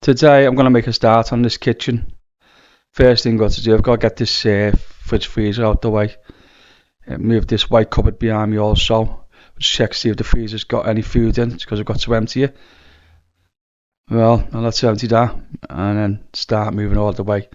Today I'm going to make a start on this kitchen. First thing I've got to do, I've got to get this fridge freezer out the way. Move this white cupboard behind me also. Just check see if the freezer's got any food in, because I've got to empty it. Well, I'll let's empty that and then start moving all the way.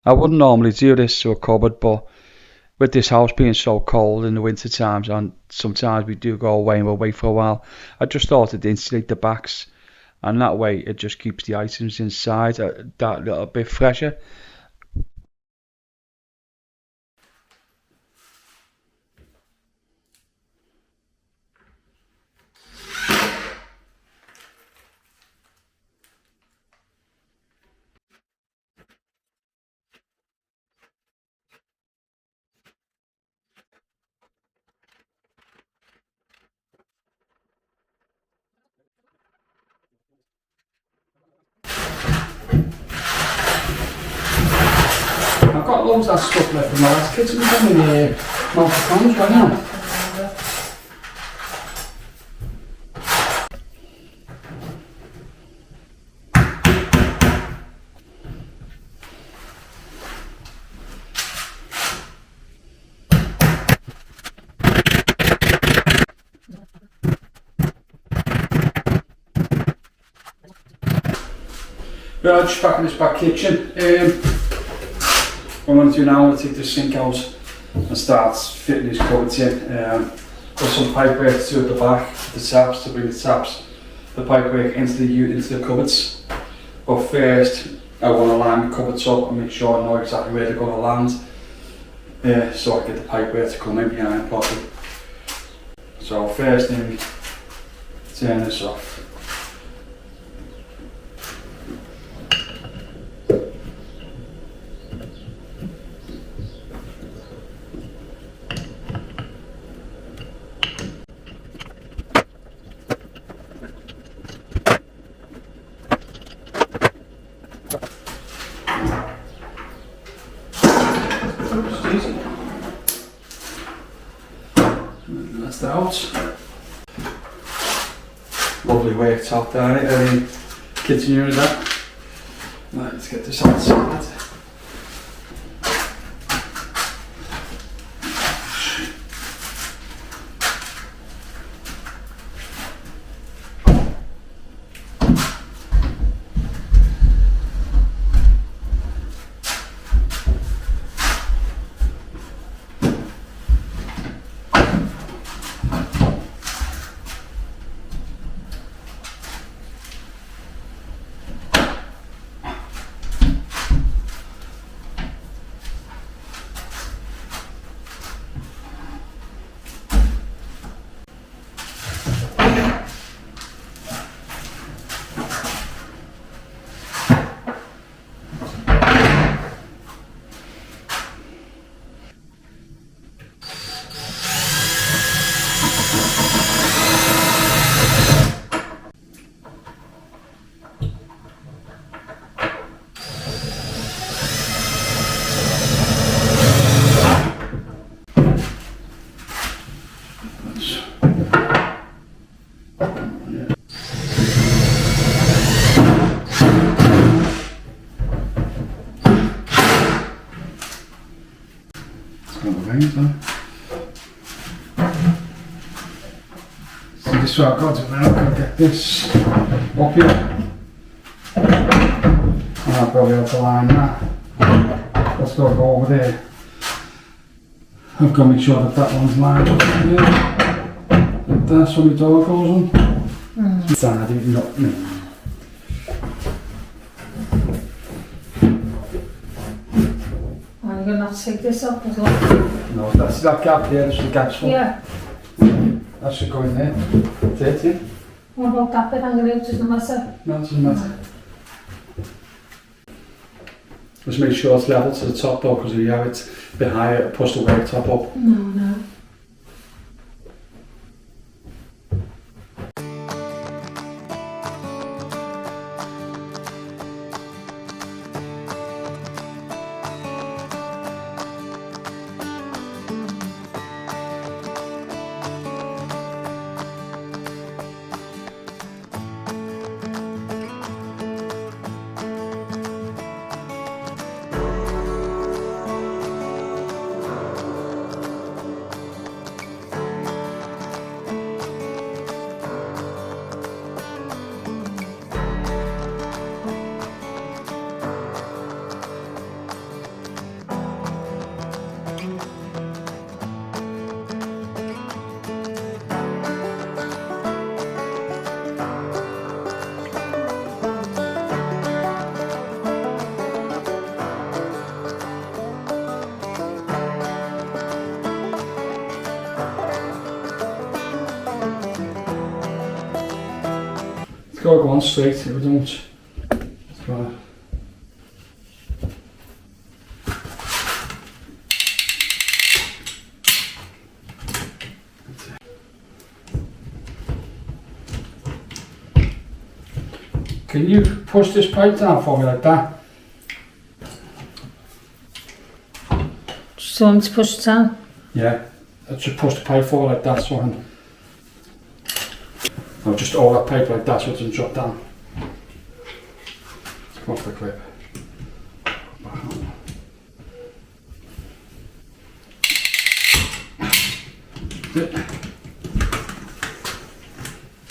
I wouldn't normally do this to a cupboard, but with this house being so cold in the winter times, and sometimes we do go away and we'll wait for a while, I just thought to insulate the backs, and that way it just keeps the items inside that little bit fresher. I've got loads of that stuff left from my last kitchen. It's only multiple times right now. Right, just back in this back kitchen. What I'm going to do now, I'm going to take the sink out and start fitting these cupboards in. Got some pipework to do at the back, the taps, to bring the taps, the pipework into the cupboards. But first, I want to line the cupboards up and make sure I know exactly where they're going to land, so I get the pipework to come in behind properly. So first thing, turn this off. That's that out. Lovely worktop there, kitchen unit that. Right, let's get this outside. So this is what I've got to do now. I've got to get this up here. And I'll probably have to line that. Let's go over there. I've got to make sure that that one's lined up here. Like that's when the door goes on. It's not me. Are you going to have to take this up as well? No, that's that gap there, that's the gap's full. Yeah. That should go in there. That's it, yeah? What about that bit hanging out? Doesn't matter. No, it doesn't matter. Just make sure it's level to the top though, because if you have it a bit higher, it push the worktop up. No. It's got to go on straight if we don't. Can you push this pipe down for me like that? Just want me to push it down? Yeah, I should push the pipe forward like that so I can. No, just all that pipe like that so it doesn't drop down. Come off the clip.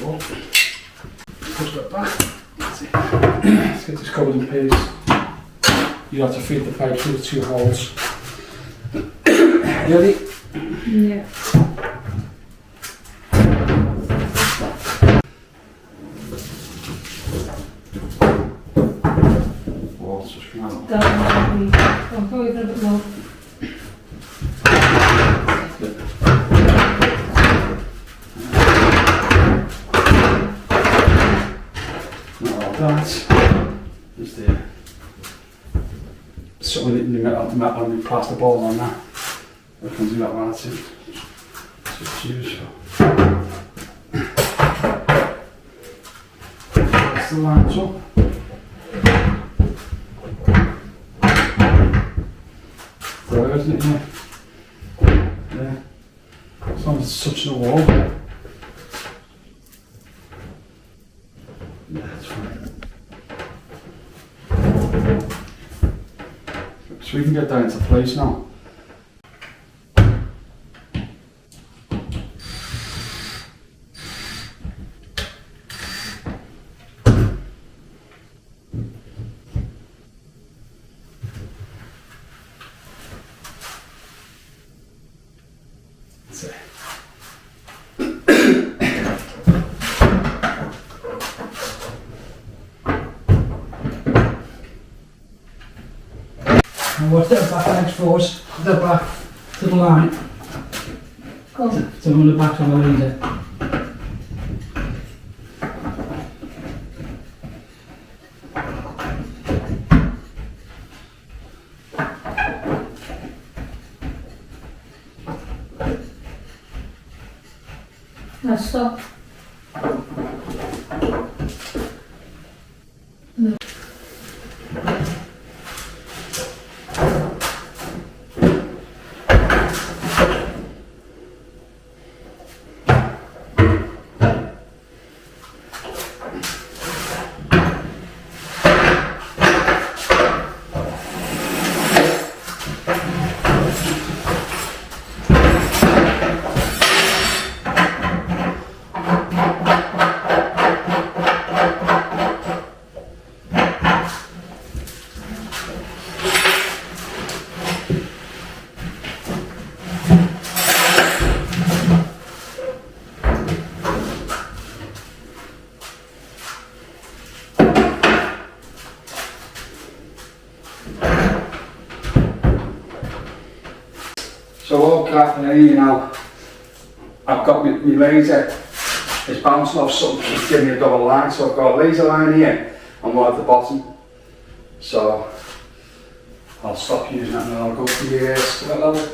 Oh. Push that back. That's it. Let's get this covered in paste. You have to feed the pipe through the two holes. Ready? Yeah. Walls just come out. That one I'll probably put a bit more. That is there. Something in the metal and the plaster balls on that. I can do that one too. Just use. That's the lines up. There, isn't it? Yeah. As long as it's touching the wall. Yeah, that's fine. So we can get that into place now. That's it. And we'll step back next force, step back to the line, Go. so on the back on the leader. Now stop. I've got my laser, it's bouncing off something, it's giving me a double line, so I've got a laser line here and one at the bottom. So I'll stop using that and then I'll go to the split level.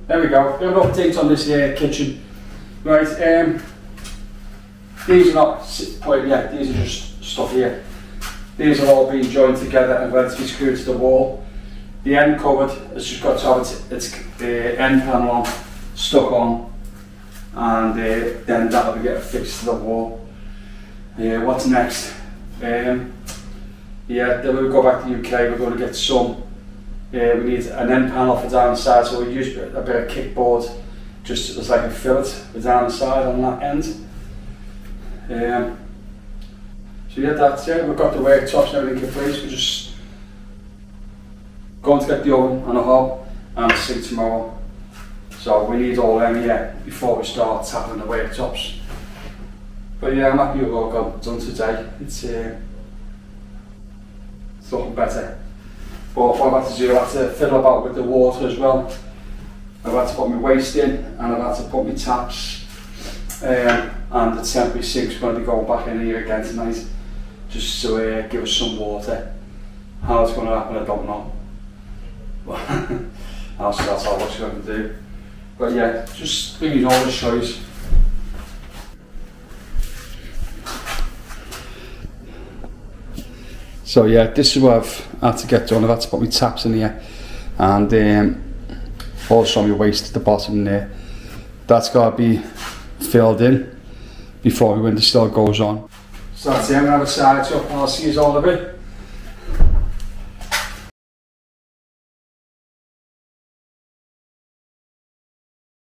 There we go, bit of an update on this kitchen. Right, these are not put in yet, these are just stuff here. These have all been joined together and ready to be screwed to the wall. The end cupboard has just got to have its end panel on, stuck on, and then that'll be getting fixed to the wall. What's next? Then we'll go back to the UK, we're going to get some. We need an end panel for down the side, so we use a bit of kickboard just as like a fillet for down the side on that end. So yeah, that's it. We've got the worktops and everything in place. We're just going to get the oven and a hob and a sink tomorrow. So we need all them here before we start tapping the worktops. But yeah, I'm happy with what I've done today. It's looking better. But what I've had to do, I've had to fiddle about with the water as well. I've had to put my waste in and I've had to put my taps and the temporary sink's going to be going back in here again tonight just to give us some water. How it's going to happen I don't know. That's all what's going to do. But yeah, just bringing all the shows. So yeah, this is what I've had to get done. I've had to put my taps in here and also my waste at the bottom there. That's got to be filled in before the winter still goes on. So that's it, I'm going to have a side up and I'll see you all in a bit.